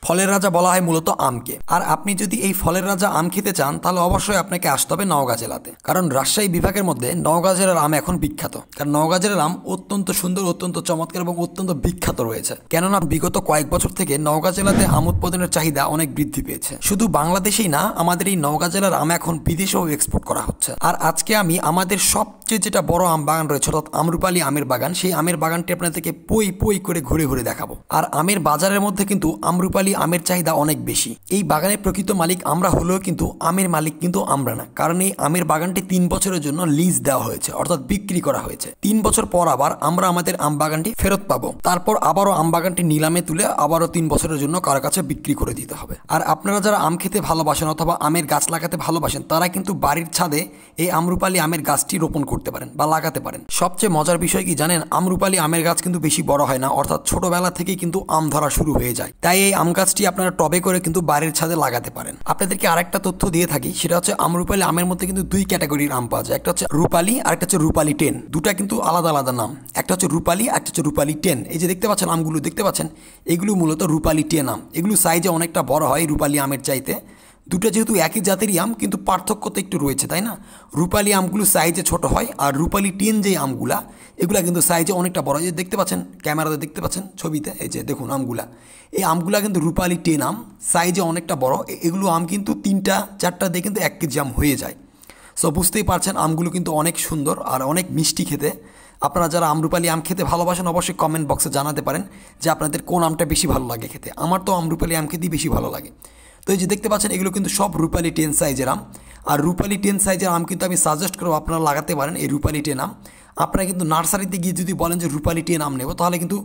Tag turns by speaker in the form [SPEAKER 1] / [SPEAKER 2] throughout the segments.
[SPEAKER 1] ফলের রাজা বলা হয় মূলত আমকে। আর আপনি যদি এই ফলের রাজা আম খেতে চান তাহলে অবশ্যই আপনাকে আসতে হবে নওগাঁ জেলাতে, কারণ রাজশাহী বিভাগের মধ্যে নওগাঁ জেলার আম এখন বিখ্যাত। কারণ নওগাঁ জেলার আম অত্যন্ত সুন্দর, অত্যন্ত চমৎকার এবং অত্যন্ত বিখ্যাত রয়েছে। কেননা বিগত কয়েক বছর থেকে নওগাঁ জেলাতে আম উৎপাদনের চাহিদা অনেক বৃদ্ধি পেয়েছে। শুধু বাংলাদেশেই না, আমাদের এই নওগাঁ জেলার আম এখন বিদেশেও এক্সপোর্ট করা হচ্ছে। আর আজকে আমি আমাদের সবচেয়ে যেটা বড় আম বাগান রয়েছে, অর্থাৎ আমরুপালি আমের বাগান, সেই আমের বাগানটি আপনাদেরকে পই পই করে ঘুরে ঘুরে দেখাবো। আর আমের বাজারের মধ্যে কিন্তু আমরুপালি আমের চাহিদা অনেক বেশি। এই বাগানের প্রকৃত মালিক আমরা হলেও কিন্তু আমের মালিক কিন্তু আমরা না, কারণ এই আমের বাগানটি 3 বছরের জন্য লিজ দেওয়া হয়েছে, অর্থাৎ বিক্রি করা হয়েছে। 3 বছর পর আবার আমরা আমাদের আম বাগানটি ফেরত পাবো, তারপর আবারও আম বাগানটি নিলামে তুলে আবারও 3 বছরের জন্য কারো কাছে বিক্রি করে দিতে হবে। আর আপনারা যারা আম খেতে ভালোবাসেন অথবা আমের গাছ লাগাতে ভালোবাসেন, তারা কিন্তু বাড়ির ছাদে এই আমরুপালি আমের গাছটি রোপণ করতে পারেন বা লাগাতে পারেন। সবচেয়ে মজার বিষয় কি জানেন, আমরুপালি আমের গাছ কিন্তু বেশি বড় হয় না, অর্থাৎ ছোটবেলা থেকেই কিন্তু আম ধরা শুরু হয়ে যায়। তাই এই আম গাছটি আপনারা টবে করে কিন্তু বাড়ির ছাদে লাগাতে পারেন। আপনাদেরকে আরেকটা তথ্য দিয়ে থাকি, সেটা হচ্ছে আমরুপালি আমের মধ্যে কিন্তু 2 ক্যাটাগরির আম পাওয়া যায়। একটা হচ্ছে রূপালি আর একটা হচ্ছে রূপালি 10। দুটা কিন্তু আলাদা আলাদা নাম। একটা হচ্ছে রূপালি, একটা হচ্ছে রূপালি 10। এই যে দেখতে পাচ্ছেন আমগুলো দেখতে পাচ্ছেন, এগুলো মূলত রূপালি 10 আম। এগুলো সাইজে অনেকটা বড় হয় রূপালি আমের চাইতে। দুটো যেহেতু একই জাতেরই আম, কিন্তু পার্থক্য তো একটু রয়েছে, তাই না? রূপালি আমগুলো সাইজে ছোট হয়, আর রূপালি 10 যে আমগুলা, এগুলা কিন্তু সাইজে অনেকটা বড়। এই যে দেখতে পাচ্ছেন, ক্যামেরাতে দেখতে পাচ্ছেন ছবিতে, এই যে দেখুন আমগুলা, এই আমগুলা কিন্তু রূপালি 10 আম, সাইজে অনেকটা বড়। এগুলো আম কিন্তু 3টা 4টা দিয়ে কিন্তু 1 কেজি আম হয়ে যায়। সো বুঝতেই পারছেন আমগুলো কিন্তু অনেক সুন্দর আর অনেক মিষ্টি খেতে। আপনারা যারা আমরুপালি আম খেতে ভালোবাসেন অবশ্যই কমেন্ট বক্সে জানাতে পারেন যে আপনাদের কোন আমটা বেশি ভালো লাগে খেতে। আমার তো আমরুপালি আম খেতেই বেশি ভালো লাগে। তো এই যে দেখতে পাচ্ছেন এগুলো কিন্তু সব রূপালি 10 সাইজের আম। আর রূপালি 10 সাইজের আম কিন্তু আমি সাজেস্ট করবো আপনারা লাগাতে পারেন এই রূপালি 10 আম। আপনারা কিন্তু নার্সারিতে গিয়ে যদি বলেন যে রূপালি 10 আম নেব, তাহলে কিন্তু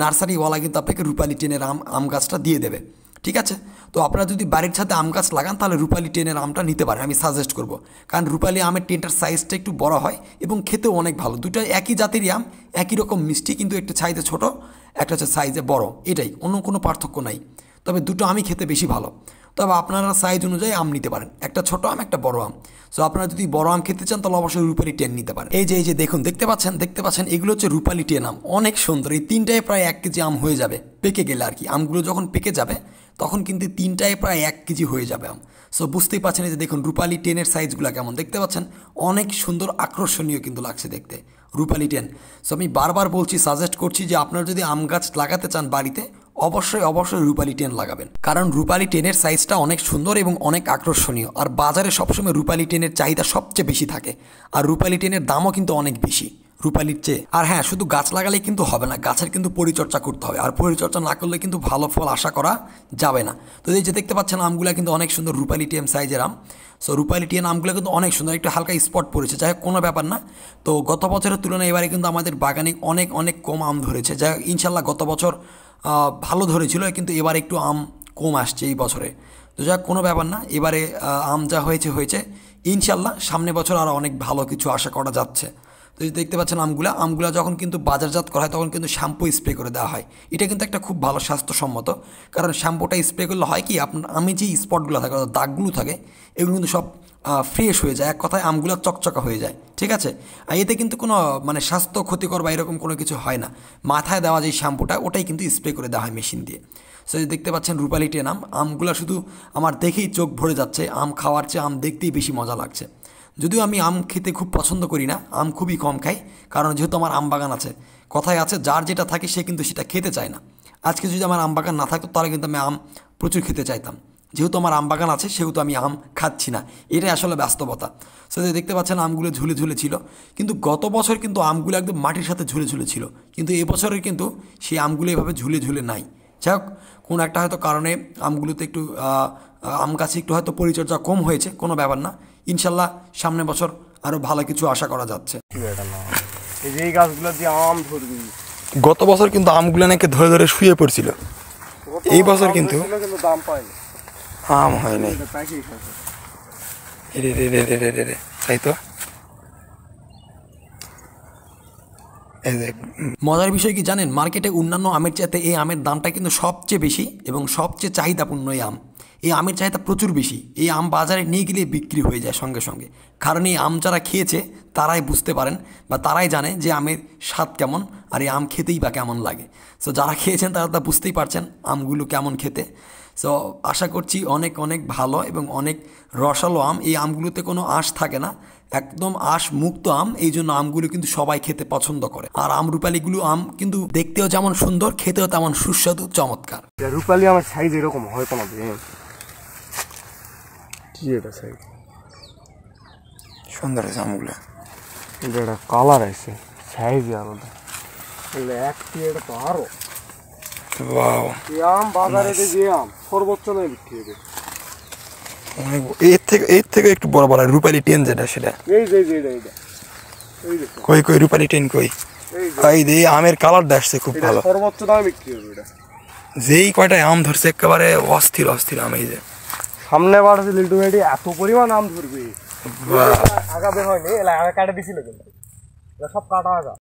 [SPEAKER 1] নার্সারিওয়ালা কিন্তু আপনাকে রূপালি 10-এর আম গাছটা দিয়ে দেবে। ঠিক আছে? তো আপনারা যদি বাড়ির ছাদে আম গাছ লাগান তাহলে রূপালি 10-এর আমটা নিতে পারেন, আমি সাজেস্ট করব। কারণ রূপালি আমের 10টার সাইজটা একটু বড় হয় এবং খেতেও অনেক ভালো। দুটো একই জাতেরই আম, একই রকম মিষ্টি, কিন্তু একটা সাইজে ছোট, একটা হচ্ছে সাইজে বড়, এটাই, অন্য কোনো পার্থক্য নাই। তবে দুটো আমই খেতে বেশি ভালো। তবে আপনারা সাইজ অনুযায়ী আম নিতে পারেন, একটা ছোট আম একটা বড় আম। সো আপনারা যদি বড় আম খেতে চান তাহলে অবশ্যই রূপালি 10 নিতে পারেন। এই যে দেখুন, দেখতে পাচ্ছেন এগুলো হচ্ছে রূপালি 10 আম, অনেক সুন্দর। এই 3টায় প্রায় 1 কেজি আম হয়ে যাবে পেকে গেলে আর কি। আমগুলো যখন পেকে যাবে তখন কিন্তু 3টায় প্রায় 1 কেজি হয়ে যাবে আম। সো বুঝতেই পারছেন, এই যে দেখুন রূপালি 10-এর সাইজগুলো কেমন দেখতে পাচ্ছেন, অনেক সুন্দর, আকর্ষণীয় কিন্তু লাগছে দেখতে রূপালি 10। সো আমি বারবার বলছি, সাজেস্ট করছি যে আপনারা যদি আম গাছ লাগাতে চান বাড়িতে, অবশ্যই রূপালি 10 লাগাবেন। কারণ রূপালি 10-এর সাইজটা অনেক সুন্দর এবং অনেক আকর্ষণীয়। আর বাজারে সবসময় রূপালি 10-এর চাহিদা সবচেয়ে বেশি থাকে। আর রূপালি 10-এর দামও কিন্তু অনেক বেশি রূপালির চেয়ে। আর হ্যাঁ, শুধু গাছ লাগালেই কিন্তু হবে না, গাছের কিন্তু পরিচর্যা করতে হবে। আর পরিচর্যা না করলে কিন্তু ভালো ফল আশা করা যাবে না। তো এই যে দেখতে পাচ্ছেন আমগুলো কিন্তু অনেক সুন্দর রূপালি 10 সাইজের আম। সো রূপালি 10 আমগুলো কিন্তু অনেক সুন্দর, একটু হালকা স্পট পড়েছে, যাই হোক কোনো ব্যাপার না। তো গত বছরের তুলনায় এবারে কিন্তু আমাদের বাগানে অনেক কম আম ধরেছে। যাই হোক ইনশাল্লাহ গত বছর ভালো ধরেছিল, কিন্তু এবার একটু আম কম আসছে এই বছরে। তো যাক কোনো ব্যাপার না, এবারে আম যা হয়েছে ইনশাল্লাহ সামনে বছর আরও অনেক ভালো কিছু আশা করা যাচ্ছে। তো দেখতে পাচ্ছেন আমগুলা যখন কিন্তু বাজারজাত করা হয় তখন কিন্তু শ্যাম্পু স্প্রে করে দেওয়া হয়। এটা কিন্তু একটা খুব ভালো স্বাস্থ্যসম্মত, কারণ শ্যাম্পুটা স্প্রে করলে হয় কি, আপনার আমি যে স্পটগুলো থাকে অর্থাৎ দাগগুলো থাকে এগুলো কিন্তু সব ফ্রেশ হয়ে যায়, এক কথায় আমগুলো চকচকা হয়ে যায়। ঠিক আছে? আর এতে কিন্তু কোনো মানে স্বাস্থ্য ক্ষতিকর বা এরকম কোনো কিছু হয় না। মাথায় দেওয়া যে শ্যাম্পুটা ওটাই কিন্তু স্প্রে করে দেওয়া হয় মেশিন দিয়ে। সো দেখতে পাচ্ছেন রূপালি 10 আমগুলো শুধু আমার দেখেই চোখ ভরে যাচ্ছে। আম খাওয়ার চেয়ে আম দেখতেই বেশি মজা লাগছে। যদিও আমি আম খেতে খুব পছন্দ করি না, আম খুবই কম খাই, কারণ যেহেতু আমার আম বাগান আছে। কথায় আছে যার যেটা থাকে সে কিন্তু সেটা খেতে চায় না। আজকে যদি আমার আম বাগান না থাকতো তাহলে কিন্তু আমি আম প্রচুর খেতে চাইতাম। যেহেতু আমার আম বাগান আছে সেহেতু আমি আম খাচ্ছি না, এটাই আসলে বাস্তবতা। সো দেখতে পাচ্ছেন আমগুলো ঝুলে ছিল, কিন্তু গত বছর কিন্তু আমগুলো একদম মাটির সাথে ঝুলে ছিল, কিন্তু এবছরের কিন্তু সেই আমগুলো এভাবে ঝুলে নাই। যাই হোক কোনো একটা হয়তো কারণে আমগুলোতে একটু আম গাছে একটু হয়তো পরিচর্যা কম হয়েছে, কোনো ব্যাপার না। ইনশাল্লাহ সামনে বছর আরও ভালো কিছু আশা করা যাচ্ছে।
[SPEAKER 2] এই গাছগুলো দিয়ে আম ধরবি।
[SPEAKER 1] গত বছর কিন্তু আমগুলো নাকি ধরে শুয়ে পড়ছিল, এই বছর কিন্তু
[SPEAKER 2] দাম পায়নি,
[SPEAKER 1] আম হয় নাই। তাই তো মজার বিষয় কি জানেন, মার্কেটে অন্যান্য আমের চাইতে এই আমের দামটা কিন্তু সবচেয়ে বেশি এবং সবচেয়ে চাহিদাপূর্ণ এই আম। এই আমের চাহিদা প্রচুর বেশি। এই আম বাজারে নিয়ে গেলে বিক্রি হয়ে যায় সঙ্গে সঙ্গে। কারণ এই আম যারা খেয়েছে তারাই বুঝতে পারেন বা তারাই জানে যে আমের স্বাদ কেমন আর এই আম খেতেই বা কেমন লাগে। সো যারা খেয়েছেন তারা তা বুঝতেই পারছেন আমগুলো কেমন খেতে। সো আশা করছি অনেক অনেক ভালো এবং অনেক রসালো আম। এই আমগুলোতে কোনো আঁশ থাকে না, একদম আঁশ মুক্ত আম। এই জন্য আমগুলো কিন্তু সবাই খেতে পছন্দ করে। আর রূপালীগুলো আম কিন্তু দেখতেও যেমন সুন্দর, খেতেও তেমন সুস্বাদু, চমৎকার।
[SPEAKER 2] রূপালী আমার সাইজ এরকম হয় কোনো দিন? কি এটা সাইজ?
[SPEAKER 1] সুন্দর আছে আমগুলো।
[SPEAKER 2] এটা একটা কালার আছে, সাইজই আলাদা। এটা তো আরো আম বাজারে যে আম সর্বোচ্চ নয় বিক্রি হবে।
[SPEAKER 1] এর থেকে একটু বড় বড় রূপালী টেন যেটা সেটা।
[SPEAKER 2] এই যে
[SPEAKER 1] কই রূপালী টেন কই? এই যে আমের কালারটা আসছে খুব ভালো,
[SPEAKER 2] সর্বোচ্চ দামে বিক্রি হবে এটা।
[SPEAKER 1] যেই কয়টায় আম ধরছে একেবারে অস্থির অস্থির আম। এই যে
[SPEAKER 2] সামনে বাড়ছে লিল্টু মেয়েটি এত পরিমাণ আম ধরবে, আগা বের হয়নি, আগা কাটা দিছিল কিন্তু সব কাটা আগা।